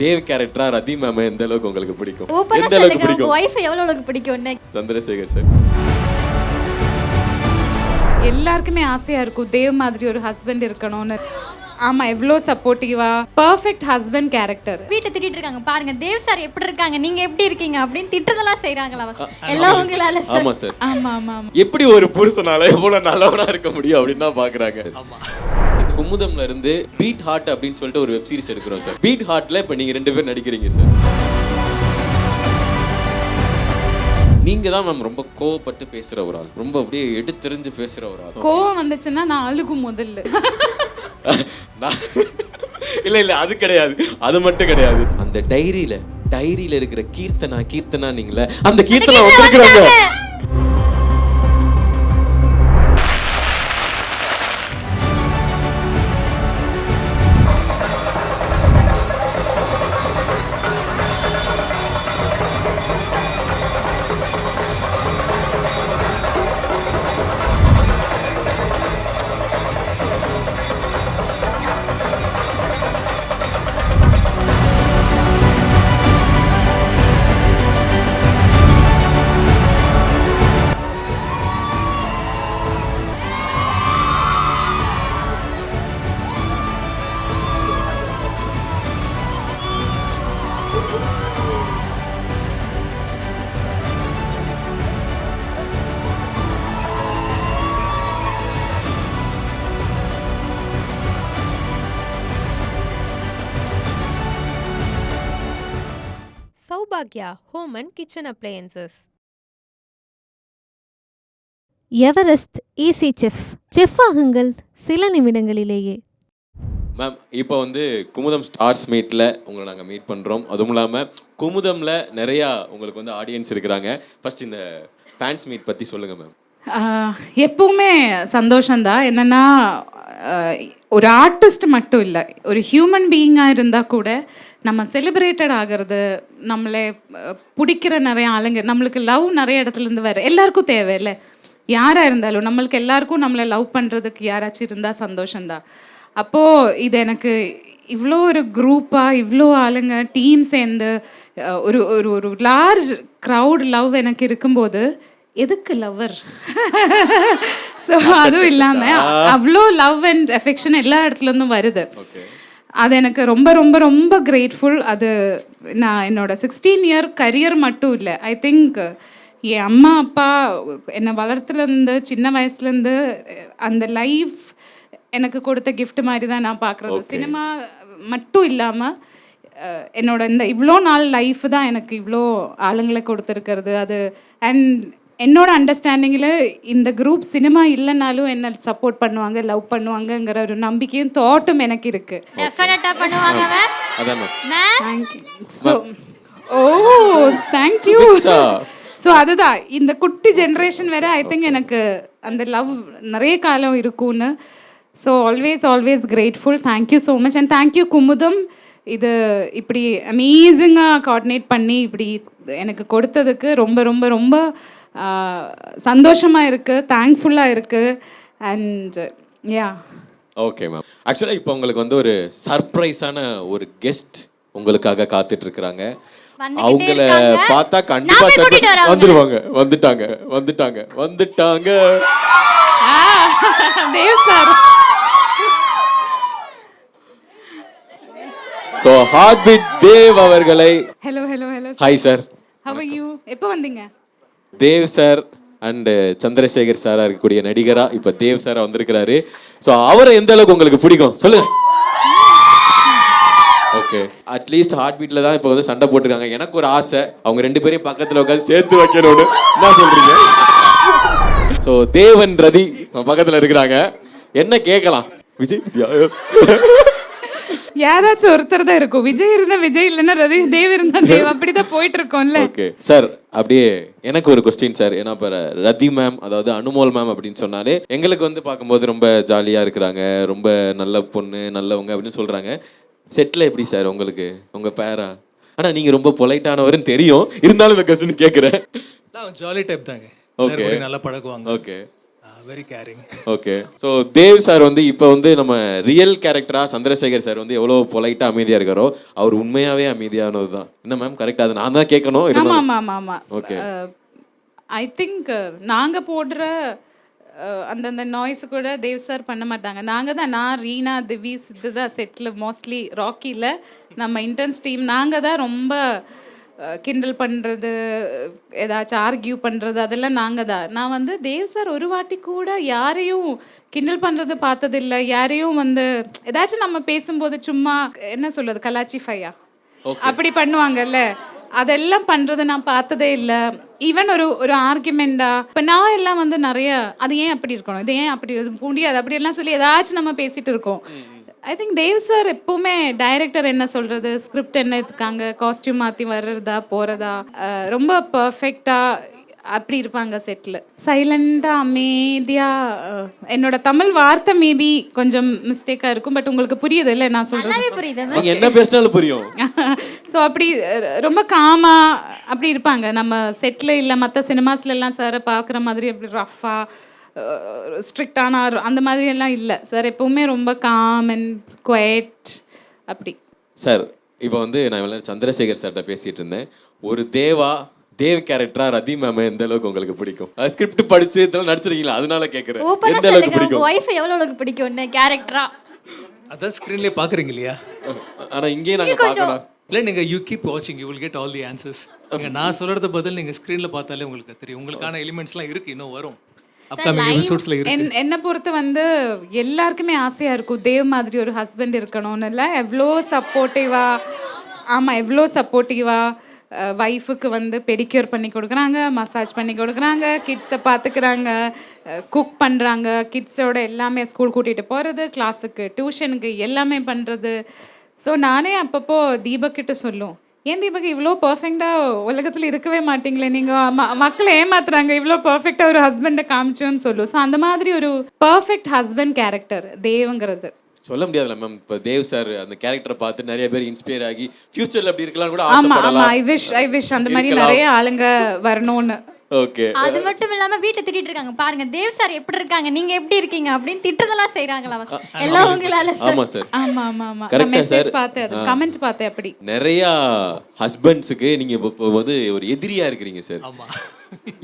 தேவ் கேரக்டரா ரதி மேம் எந்த அளவுக்கு உங்களுக்கு பிடிக்கும்? ஓபனா எந்த அளவுக்கு சொல்லுங்க உங்க பிடிக்கும்? வைஃப் எவ்வளவு உங்களுக்கு பிடிக்கும்னு. சந்திரசேகர் சார். எல்லாருக்குமே ஆசையா இருக்கும் தேவ் மாதிரி ஒரு ஹஸ்பண்ட் இருக்கணும்னு. ஆமா, எவ்வளோ சப்போர்ட்டிவா பர்ஃபெக்ட் ஹஸ்பண்ட் கேரக்டர். வீட்டை திட்டிட்டு இருக்காங்க பாருங்க, தேவ் சார் எப்படி இருக்காங்க, நீங்க எப்படி இருக்கீங்க அப்படின்னு திட்டதெல்லாம் செய்றாங்களா எல்லாம் உங்களால சார்? ஆமா சார். ஆமா ஆமா ஆமா. எப்படி ஒரு புருஷனால எவ்வளவு நல்லவனா இருக்க முடியும் அப்படின்னு தான் பாக்குறாங்க. குமுதம்ல இருந்து பீட் ஹார்ட் அப்படின்னு சொல்லிட்டு ஒரு வெப் சீரிஸ் எடுக்கிறோம் சார். பீட் ஹார்ட்ல இப்ப நீங்க 2 பேர் நடிக்கிறீங்க சார். நீங்க தான் மேம் ரொம்ப கோவப்பட்டு பேசுற ஒரு ஆள், ரொம்ப அப்படியே எடுத்தெறிஞ்சு பேசுற ஒரு ஆள். கோவம் வந்துச்சுன்னா நான் அழுகும் முதல்ல. இல்ல இல்ல அது கிடையாது, அது மட்டும் கிடையாது. அந்த டைரியில இருக்கிற கீர்த்தனா நீங்களே அந்த கீர்த்தனா வந்திருக்கிறாங்க. சௌபாக்யா home and kitchen appliances. Everest easy chef ஆகுங்கள் சில நிமிடங்களிலேயே. மேம் இப்போ வந்து குமுதம் ஸ்டார்ஸ் மீட்ல உங்களை நாங்கள் மீட் பண்ணுறோம். அதுவும் இல்லாமல் குமுதம்ல நிறையா உங்களுக்கு வந்து ஆடியன்ஸ் இருக்கிறாங்க. ஃபர்ஸ்ட் இந்த ஃபேன்ஸ் மீட் பற்றி சொல்லுங்கள் மேம். எப்பவுமே சந்தோஷம்தான். என்னன்னா ஒரு ஆர்டிஸ்ட் மட்டும் இல்லை, ஒரு ஹியூமன் பீயிங்காக இருந்தால் கூட நம்ம செலிப்ரேட்டட் ஆகிறது, நம்மளை பிடிக்கிற நிறைய ஆளுங்க, நம்மளுக்கு லவ் நிறைய இடத்துலேருந்து வேறு எல்லாருக்கும் தேவை இல்லை. யாராக இருந்தாலும் நம்மளுக்கு எல்லாருக்கும் நம்மளை லவ் பண்ணுறதுக்கு யாராச்சும் இருந்தால் சந்தோஷம்தான். அப்போது இது எனக்கு இவ்வளோ ஒரு குரூப்பாக இவ்வளோ ஆளுங்க டீம் சேர்ந்து ஒரு ஒரு ஒரு லார்ஜ் க்ரௌட் லவ் எனக்கு இருக்கும்போது எதுக்கு லவ்வர்? ஸோ அதுவும் இல்லாமல் அவ்வளோ லவ் அண்ட் அஃபெக்ஷன் எல்லா இடத்துலேருந்தும் வருது. அது எனக்கு ரொம்ப ரொம்ப ரொம்ப கிரேட்ஃபுல். அது நான் என்னோட 16 இயர் கரியர் மட்டும் இல்லை, ஐ திங்க் என் அம்மா அப்பா என்னை வளர்த்துலேருந்து சின்ன வயசுலேருந்து அந்த லைஃப் எனக்கு கொடுத்த கிஃப்ட் மாதிரி தான் நான் பார்க்குறது. சினிமா மட்டும் இல்லாமல் என்னோட இந்த இவ்வளோ நாள் லைஃப் தான் எனக்கு இவ்வளோ ஆளுங்களை கொடுத்துருக்கிறது. அது அண்ட் என்னோட அண்டர்ஸ்டாண்டிங்கில் இந்த குரூப் சினிமா இல்லைனாலும் என்ன சப்போர்ட் பண்ணுவாங்க, லவ் பண்ணுவாங்கங்கிற ஒரு நம்பிக்கையும் தாட்டும் எனக்கு இருக்கு. டெஃபினட்டா பண்ணுவாங்க மேம். So thank you. ஸோ அதுதான் இந்த குட்டி ஜென்ரேஷன் வேற ஐ திங்க் எனக்கு அந்த லவ் நிறைய காலம் இருக்கும்னு. So always grateful. Thank you so much and thank you Kumudam. இது இப்படி அமேசிங்காக கோஆர்டினேட் பண்ணி இப்படி எனக்கு கொடுத்ததுக்கு ரொம்ப ரொம்ப ரொம்ப சந்தோஷமாக இருக்குது, தேங்க்ஃபுல்லாக இருக்குது. And yeah okay ma'am. ஆக்சுவலாக இப்போ உங்களுக்கு வந்து ஒரு சர்ப்ரைஸான ஒரு கெஸ்ட் உங்களுக்காக காத்துட்டு இருக்கிறாங்க. அவங்கள பார்த்தா கண்டிப்பா வந்துட்டாங்க. Dev sir. So heartbeat Dev அவர்களை. Hello. Hi sir. How are you? எப்போ வந்தீங்க? தேவ் சார் அண்ட் சந்திரசேகர் சாரா இருக்கக்கூடிய நடிகரா இப்போ தேவ் சாரா வந்திருக்கிறாரு. ஸோ அவரை எந்த அளவுக்கு உங்களுக்கு பிடிக்கும் சொல்லுங்க. ஓகே, அட்லீஸ்ட் ஹார்ட் பீட்ல தான் இப்போ வந்து சண்டை போட்டுருக்காங்க. எனக்கு ஒரு ஆசை அவங்க 2 பேரையும் பக்கத்தில் உட்காந்து சேர்த்து வைக்கணும்னு. என்ன சொல்றீங்க? ஸோ தேவன் ரதி பக்கத்தில் இருக்கிறாங்க. என்ன கேட்கலாம்? விஜய் யாராச்சும் ஒருத்தர் தான் இருக்கும். விஜய் இருந்தா விஜய், இல்லைன்னா ரதி, தேவ் இருந்தா தேவ், அப்படிதான் போயிட்டு இருக்கோம்ல. ஓகே சார், அப்படியே எனக்கு ஒரு கொஸ்டின் சார். ஏன்னா இப்போ ரதி மேம் அதாவது அனுமோல் மேம் அப்படின்னு சொன்னாலே எங்களுக்கு வந்து பார்க்கும்போது ரொம்ப ஜாலியாக இருக்கிறாங்க, ரொம்ப நல்ல பொண்ணு நல்லவங்க அப்படின்னு சொல்கிறாங்க. செட்டில் எப்படி சார் உங்களுக்கு உங்கள் பேரா? ஆனால் நீங்கள் ரொம்ப பொலைட்டானவருன்னு தெரியும், இருந்தாலும் இந்த கொஸ்டின் கேட்குறேன். ஜாலி டைப் தாங்க. ஓகே, நல்லா பழகுவாங்க. Okay, very caring. Okay. So Dev sir வந்து இப்போ வந்து நம்ம ரியல் கேரக்டரா சந்திரசேகர் சார் வந்து எவ்வளோ பொலைட்டா அமைதியா இருக்காரோ அவர் உண்மையாவே அமைதியானது தான். என்ன மேம் கரெக்டா? அது நான் தான் கேட்கணும். ஆமாம் ஆமாம் ஆமாம். ஓகே. ஐ திங்க் நாங்கள் போடுற அந்தந்த நாய்ஸ் கூட தேவ் சார் பண்ண மாட்டாங்க. நாங்கள் தான், நான் ரீனா திவி சித்து தான் செட்டில் மோஸ்ட்லி ராக்கியில் நம்ம இன்டர்ன்ஸ் டீம் நாங்கள் தான் ரொம்ப கிண்டல் பண்ணுறது, ஏதாச்சும் ஆர்கியூ பண்ணுறது, அதெல்லாம் நாங்கள் தான். நான் வந்து தேவ் சார் ஒரு வாட்டி கூட யாரையும் கிண்டல் பண்ணுறது பார்த்ததில்லை. யாரையும் வந்து ஏதாச்சும் நம்ம பேசும்போது சும்மா என்ன சொல்கிறது கலாச்சி ஃபையா அப்படி பண்ணுவாங்கல்ல, அதெல்லாம் பண்ணுறது நான் பார்த்ததே இல்லை. ஈவன் ஒரு ஆர்குமெண்டா இப்போ நான் எல்லாம் வந்து நிறைய அது ஏன் அப்படி இருக்கணும், இது ஏன் அப்படி முடியாது அப்படியெல்லாம் சொல்லி ஏதாச்சும் நம்ம பேசிகிட்டு இருக்கோம். ஐ திங்க் தேவ் சார் எப்போவுமே டைரக்டர் என்ன சொல்கிறது, ஸ்கிரிப்ட் என்ன எடுத்துக்காங்க, காஸ்டியூம் மாற்றி வர்றதா போகிறதா ரொம்ப பர்ஃபெக்டாக அப்படி இருப்பாங்க செட்டில். சைலண்டாக அமைதியாக என்னோட தமிழ் வார்த்தை மேபி கொஞ்சம் மிஸ்டேக்காக இருக்கும், பட் உங்களுக்கு புரியுது இல்லை நான் சொல்கிறது? நல்லாவே புரியுது. நீங்க என்ன பேசினாலும் புரியும். ஸோ அப்படி ரொம்ப காமாக அப்படி இருப்பாங்க. நம்ம செட்டில் இல்லை மற்ற சினிமாஸ்லாம் சாரை பார்க்குற மாதிரி அப்படி ரஃப்பாக ஸ்ட்ரிக்டான அந்த மாதிரி எல்லாம் இல்லை. சார் எப்பவுமே ரொம்ப காம் அண்ட் குவைட் அப்படி. சார் இப்போ வந்து நான் இவ்வளோ சந்திரசேகர் சார்கிட்ட பேசிட்டு இருந்தேன். ஒரு தேவ் கேரக்டரா ரதி மேம் எந்த அளவுக்கு உங்களுக்கு பிடிக்கும்? ஸ்கிரிப்ட் படிச்சு இதெல்லாம் நடிச்சிருக்கீங்களா, அதனால கேட்குறேன். ஓப்பனா எந்த அளவுக்கு சொல்லுங்க, உங்க பிடிக்கும்? ஒய்ஃப் எவ்வளவு உங்களுக்கு பிடிக்கும்னு கேரக்டரா? அதான் ஸ்க்ரீன்லேயே பார்க்குறீங்க இல்லையா? ஆனா இங்கேயே நாங்க பார்க்கணும். இல்லை நீங்கள் யூ கீப் வாட்சிங், you will get all the answers. நீங்கள் நான் சொல்கிறத பதில் நீங்கள் ஸ்க்ரீனில் பார்த்தாலே உங்களுக்கு தெரியும். உங்களுக்கான எலிமெண்ட்ஸ்லாம் இருக்குது, இன்னும் வரும் அப்கமிங் எபிசோட்ஸில் இருக்கு. என்னை பொறுத்து வந்து எல்லாருக்குமே ஆசையாக இருக்கும் தேவ் மாதிரி ஒரு ஹஸ்பண்ட் இருக்கணும்னு. இல்லை எவ்வளோ சப்போர்ட்டிவாக, ஆமாம் எவ்வளோ சப்போர்ட்டிவாக ஒய்ஃபுக்கு வந்து பெடிக்யூர் பண்ணி கொடுக்குறாங்க, மசாஜ் பண்ணி கொடுக்குறாங்க, கிட்ஸை பார்த்துக்கிறாங்க, குக் பண்ணுறாங்க, கிட்ஸோட எல்லாமே ஸ்கூல் கூட்டிகிட்டு போகிறது, கிளாஸுக்கு டியூஷனுக்கு எல்லாமே பண்ணுறது. ஸோ நானே அப்பப்போ தீபக் கிட்ட சொல்லும், ஏன் தீபக் இவ்வளோ பர்ஃபெக்டாக உலகத்தில் இருக்கவே மாட்டீங்களே நீங்கள், மக்களை ஏமாத்துறாங்க இவ்வளோ பர்ஃபெக்டாக ஒரு ஹஸ்பண்டை காமிச்சோன்னு சொல்லும். ஸோ அந்த மாதிரி ஒரு பர்ஃபெக்ட் ஹஸ்பண்ட் கேரக்டர் தேவ்ங்கிறது சொல்ல முடியாதுல்ல மேம். இப்போ தேவ் சார் அந்த கேரக்டரை பார்த்து நிறைய பேர் இன்ஸ்பயர் ஆகி ஃபியூச்சர்ல அப்படி இருக்கலாம் கூட ஆமாம் ஆமாம். ஆசைப்படலாம். ஐ விஷ் அந்த மாதிரி நிறைய ஆளுங்க வரணும்னு. ஓகே. அது மட்டும் இல்லாம வீட்டை திட்டிட்டு இருக்காங்க பாருங்க, தேவ் சார் எப்படி இருக்காங்க, நீங்க எப்படி இருக்கீங்க அப்படின்னு திட்டதெல்லாம் செய்றாங்களா எல்லாம் உங்களால? ஆமா சார். ஆமா ஆமா ஆமா. Correct நான் மெசேஜ் sir. பார்த்தேன், அது கமெண்ட் பார்த்தேன். அப்படி நிறைய ஹஸ்பண்ட்ஸுக்கு நீங்க இப்போ வந்து ஒரு எதிரியா இருக்கிறீங்க சார். ஆமாம்.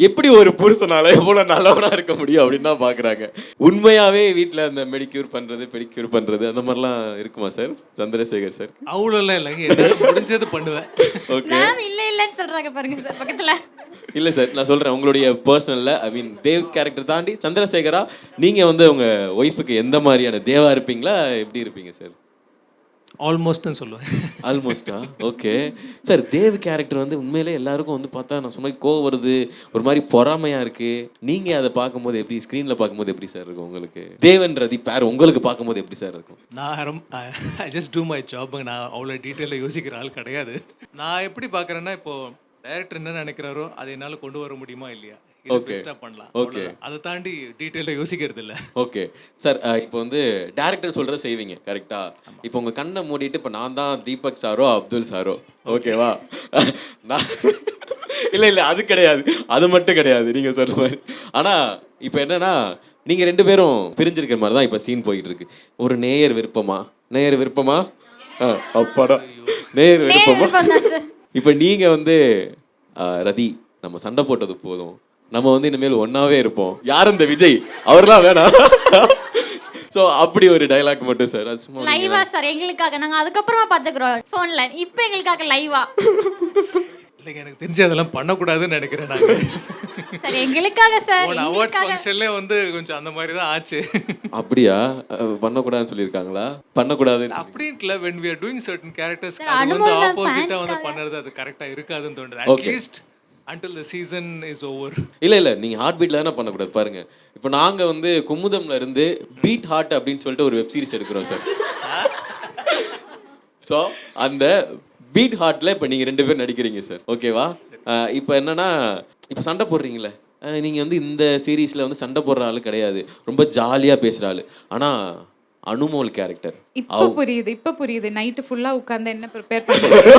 எப்படி ஒரு புருஷனால எவ்வளவு நல்லவனா இருக்க முடியும் அப்படின்னு தான் பாக்குறாங்க. உண்மையாவே வீட்டுல அந்த மெடிக்யூர் பண்றது பெடிக்யூர் பண்றது அந்த மாதிரிலாம் இருக்குமா சார் சந்திரசேகர் சார்? அவ்வளோலாம் இல்லைங்க, என்னால் முடிஞ்சது பண்ணுவேன். ஓகே. மேம் இல்ல இல்லன்னு சொல்றாங்க பாருங்க சார் பக்கத்துல. இல்ல சார் நான் சொல்றேன், உங்களுடைய பர்சனல்ல ஐ மீன் தேவ் கேரக்டர் தாண்டி சந்திரசேகரா நீங்க வந்து உங்க ஒய்ஃபுக்கு எந்த மாதிரியான தேவா இருப்பீங்களா, எப்படி இருப்பீங்க சார்? ஆல்மோஸ்ட்னு சொல்லுவேன். ஆல்மோஸ்டா? Okay sir. தேவ் கேரக்டர் வந்து உண்மையிலே எல்லாருக்கும் வந்து பார்த்தா நான் சொன்ன கோவம் வருது, ஒரு மாதிரி பொறாமையா இருக்கு. நீங்க அதை பார்க்கும்போது எப்படி, ஸ்க்ரீன்ல பார்க்கும்போது எப்படி சார் இருக்கும் உங்களுக்கு? தேவன்றது பேர் உங்களுக்கு பார்க்கும்போது எப்படி சார் இருக்கும்? நான் I just do my job. நான் அவ்வளோ டீட்டெயிலில் யோசிக்கிற ஆள் கிடையாது. நான் எப்படி பார்க்குறேன்னா, இப்போது டைரக்டர் என்ன நினைக்கிறாரோ அதை என்னால் கொண்டு வர முடியுமா இல்லையா, பெஸ்ட்டாக பண்ணலாம். ஓகே, அதை தாண்டி டீட்டெயிலாக யோசிக்கிறது இல்லை. Okay sir. இப்போ வந்து டேரக்டர் சொல்கிறத செய்வீங்க கரெக்டா? இப்போ உங்கள் கண்ணை மூடிட்டு இப்போ நான் தான் தீபக் சாரோ அப்துல் சாரோ, ஓகேவா? நான் இல்லை அது கிடையாது, அது மட்டும் கிடையாது நீங்கள் சொல்ற மாதிரி. ஆனால் இப்போ என்னன்னா நீங்கள் ரெண்டு பேரும் பிரிஞ்சிருக்கிற மாதிரி தான் இப்போ சீன் போயிட்டு இருக்கு. ஒரு நேயர் விருப்பமா அப்பாடா நேயர் விருப்பமா? இப்போ நீங்கள் வந்து ரதி நம்ம சண்டை போட்டது போதும், நம்ம வந்து இனிமேல் ஒன்னாவே இருப்போம், யார் அந்த விஜய் அவர்லாம் வேணாம். ஸோ அப்படி ஒரு டைலாக் மட்டும் சார். அது சும்மா லைவா சார் எங்களுக்காக, நாங்கள் அதுக்கப்புறமா பார்த்துக்குறோம் ஃபோனில், இப்போ எங்களுக்காக லைவா. இல்லைங்க, எனக்கு தெரிஞ்சு அதெல்லாம் பண்ணக்கூடாதுன்னு நினைக்கிறேன். நாங்கள் சார் எங்களுக்காக சார் அவார்ட்ஸ் ஃபங்க்ஷன்லேயே வந்து கொஞ்சம் அந்த மாதிரி தான் ஆச்சு. அப்படியா? பண்ணக்கூடாதுன்னு சொல்லியிருக்காங்களா? பண்ணக்கூடாதுன்னு அப்படின்ட்டுல when we are doing certain characters அது வந்து ஆப்போசிட்டா வந்து பண்ணுறது அது கரெக்டாக இருக்காதுன்னு தோணுது. At least until the season is over. இல்லை நீங்கள் ஹார்ட் பீட்ல தானே பண்ணக்கூடாது. பாருங்க, இப்போ நாங்கள் வந்து குமுதம்ல இருந்து பீட் ஹார்ட் அப்படின்னு சொல்லிட்டு ஒரு வெப் சீரிஸ் எடுக்கிறோம் சார். ஸோ அந்த பீட் ஹார்ட்ல இப்போ நீங்கள் 2 பேர் நடிக்கிறீங்க சார், ஓகேவா? இப்போ என்னன்னா, இப்போ சண்டை போடுறீங்களே, நீங்கள் வந்து இந்த சீரீஸில் வந்து சண்டை போடுற ஆள் கிடையாது, ரொம்ப ஜாலியாக பேசுகிற ஆள். ஆனால் அனுமோல் கேரக்டர் இப்போ புரியுது. நைட்டு ஃபுல்லாக உட்காந்து என்ன ப்ரிப்பேர் பண்ணுறது,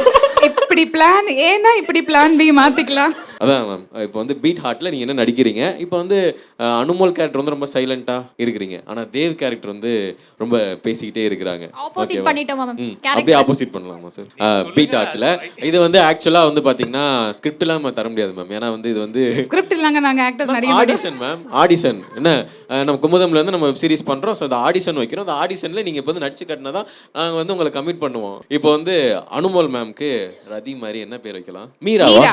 இப்படி பிளான் ஏன்னா இப்படி பிளான் பி மாற்றிக்கலாம். அதான் மேம் இப்போ வந்து பீட் ஹார்ட்ல நீங்க என்ன நடிக்கிறீங்க, இப்போ வந்து அனுமோல் கேரக்டர் வந்து ரொம்ப சைலண்டா இருக்கிறீங்க, ஆனா தேவ் கேரக்டர் வந்து ரொம்ப பேசிக்கிட்டே இருக்கிறாங்க. ஆப்போசிட் பண்ணிட்டோமா மேம் அப்படியே ஆப்போசிட் பண்ணலாமா சார்? பீட் ஹார்ட்ல இது வந்து ஆக்சுவலா வந்து பாத்தீங்கன்னா ஸ்கிரிப்ட்லாம் நம்ம தர முடியாது மேம். ஏன்னா வந்து இது வந்து ஸ்கிரிப்ட் இல்லங்க, நாங்க ஆக்டர்ஸ் நடிக்க ஆடிஷன் மேம். ஆடிஷன் என்ன நம்ம குமுதம்ல இருந்து நம்ம சீரிஸ் பண்றோம். ஸோ அந்த ஆடிஷன் வைக்கிறோம். அந்த ஆடிஷன்ல நீங்க இப்போ வந்து நடிச்சு காட்டினா தான் நாங்க வந்து உங்களை கமிட் பண்ணுவோம். இப்போ வந்து அனுமோல் மேம்க்கு ரதி மாதிரி என்ன பேர் வைக்கலாம்? மீராவா?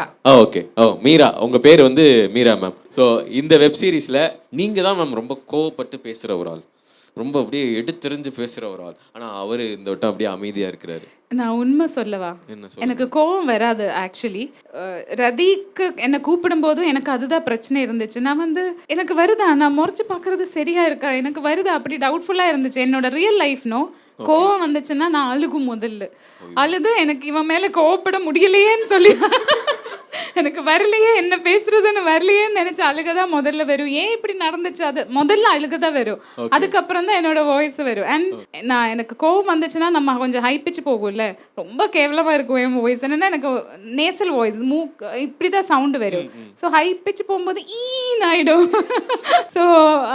ஓகே. மீரா, உங்க பேர் வந்து மீரா மேம். ஸோ இந்த வெப் சீரிஸ்ல நீங்க தான் மேம் ரொம்ப கோவப்பட்டு பேசுற ஒரு ஆள், ரொம்ப அப்படியே எடுத்தெறிஞ்சு பேசுற ஒரு ஆள். ஆனா அவரு இந்த வட்டம் அப்படியே அமைதியா இருக்கிறாரு. நான் உண்மை சொல்லவா, எனக்கு கோவம் வராது ஆக்சுவலி. ரதிக்கு என்னை கூப்பிடும் போதும் எனக்கு அதுதான் பிரச்சனை இருந்துச்சு. நான் வந்து எனக்கு வருதா, நான் முறைச்சு பார்க்கறது சரியா இருக்கா, எனக்கு வருதா, அப்படி டவுட்ஃபுல்லாக இருந்துச்சு. என்னோட ரியல் லைஃப்னோ கோவம் வந்துச்சுன்னா நான் அழுகும். முதல்ல அழுது எனக்கு இவன் மேலே கோவப்பட முடியலையேன்னு சொல்லி எனக்கு வரலையே, என்ன பேசுறதுன்னு வரலையேன்னு நினைச்சு அழுகதான் முதல்ல வரும். ஏன் இப்படி நடந்துச்சு, அது முதல்ல அழுகதான் வரும். அதுக்கப்புறம் தான் என்னோட வாய்ஸ் வரும். அண்ட் நான் எனக்கு கோவம் வந்துச்சுன்னா நம்ம கொஞ்சம் ஹை பிச்சு போகும்ல, ரொம்ப கேவலமா இருக்கும் என் வாய்ஸ். என்னன்னா எனக்கு நேசல் வாய்ஸ், இப்படிதான் சவுண்டு வரும். ஸோ ஹை பிச்சு போகும்போது ஈன்னு ஆயிடும். ஸோ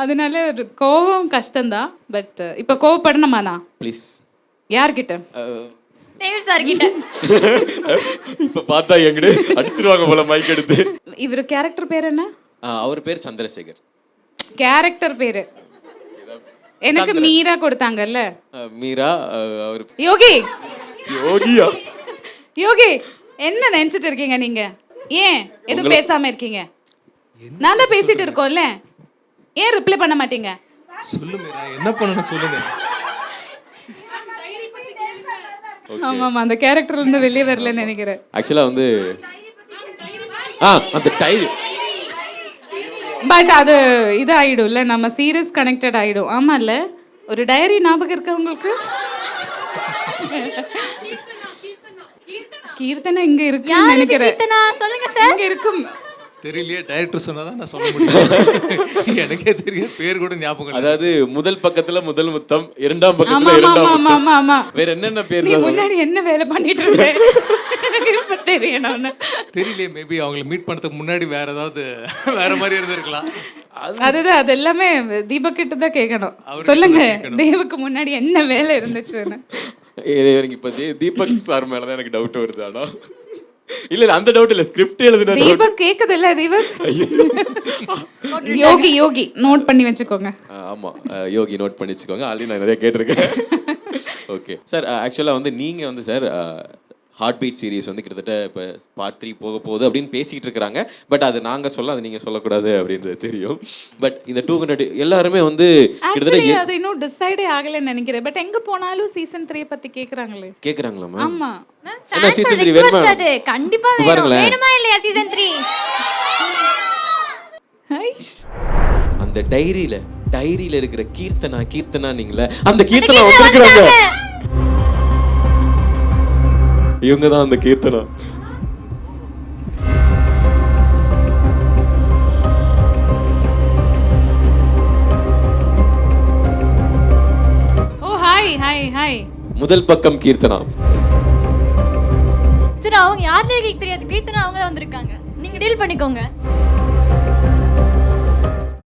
அதனால கோவம் கஷ்டம்தான். பட் இப்போ கோவப்படணுமாண்ணா? ப்ளீஸ். யார்கிட்ட? தேவ் சார் கிட்ட. இப்ப பார்த்தா எங்கடே அடிச்சிருவாங்க போல மைக் எடுத்து. இவர் கேரக்டர் பேர் என்ன? அவர் பேர் சந்திரசேகர். கேரக்டர் பேரு எனக்கு மீரா கொடுத்தாங்கல்ல. மீரா. அவர் யோகி. யோகியா? யோகி என்ன நினைச்சிட்டு இருக்கீங்க நீங்க? ஏன் எதுவும் பேசாம இருக்கீங்க? நான் தான் பேசிட்டு இருக்கோம்ல, ஏன் ரிப்ளை பண்ண மாட்டீங்க? சொல்லு மீரா, என்ன பண்ணணும் சொல்லுங்க. ஆமாம், அந்த கேரக்டர் இருந்து வெளியே வரலன்னு நினைக்கிறேன். ஆக்சுவலா வந்து அந்த டைரி, பட் அது இது ஆயிடும்ல, நம்ம சீரியஸ் கனெக்டட் ஆயிடும். ஆமா இல்ல, ஒரு டைரி ஞாபகம் இருக்கா உங்களுக்கு? கீர்த்தனா இங்க இருக்குன்னு நினைக்கிறேன். சொல்லுங்க சார். இங்க இருக்கும். தெரியலையே, டைரக்டர் சொன்னாதான் நான் சொல்ல முடியும். எனக்கே தெரியும், பேர் கூட ஞாபகம் இல்லை. அதாவது முதல் பக்கத்துல முதல் முத்தம், இரண்டாம் ஆமா பக்கத்துல ஆமா இரண்டாம் ஆமா முத்தம். ஆமா ஆமா. வேற என்னென்ன பேர்? நீ முன்னாடி என்ன வேலை பண்ணிட்டு இருக்க? எனக்கு இப்ப தெரியணும். தெரியலையே, மேபி அவங்களை மீட் பண்ணதுக்கு முன்னாடி வேற ஏதாவது வேற மாதிரி இருந்திருக்கலாம். அதுதான், அது எல்லாமே தீபக் கிட்ட தான் கேட்கணும். சொல்லுங்க, தேவுக்கு முன்னாடி என்ன வேலை இருந்துச்சுன்னு. எனக்கு இப்ப தீபக் சார் மேலதான் எனக்கு டவுட் வருது. ஆனா இல்ல அந்த டவுட் இல்ல, ஸ்கிரிப்ட் எழுதுன தீபக் கேக்குது இல்ல? தீபக் யோகி, யோகி நோட் பண்ணி வச்சுக்கோங்க. ஆமா, யோகி நோட் பண்ணி வச்சுக்கோங்க. ஆல்ரெடி நான் நிறைய கேட்டிருக்கேன். ஓகே சார், ஆக்சுவலா வந்து நீங்க வந்து சார் ஹார்ட் பீட் சீரிஸ் வந்து கிட்டத்தட்ட இப்போ பார்ட் 3 போக போகுது அப்படின்னு பேசிக்கிட்டு இருக்கிறாங்க. பட் அது நாங்கள் சொல்ல, அது நீங்கள் சொல்லக்கூடாது அப்படின்றது தெரியும். பட் இந்த 200 எல்லாருமே வந்து ஆக்சுவலி அது இன்னும் டிசைடே ஆகலைன்னு நினைக்கிறேன். பட் எங்க போனாலும் சீசன் 3 பத்தி கேக்குறாங்களே. கேக்குறாங்களா மேம்? ஆமா, என்ன சீசன் 3 வேணுமா? அது கண்டிப்பா வேணும். வேணுமா இல்லையா சீசன் 3? அந்த டைரியில இருக்கிற கீர்த்தனா நீங்களே, அந்த கீர்த்தனா வந்திருக்கிறாங்க. இவங்க தான் அந்த கீர்த்தனா. ஓ ஹாய் ஹாய் ஹாய். முதல் பக்கம் கீர்த்தனா. சரி, அவங்க யாருன்னே எனக்கு தெரியாது. கீர்த்தனா அவங்க தான் வந்திருக்காங்க. நீங்க டீல் பண்ணிக்கோங்க.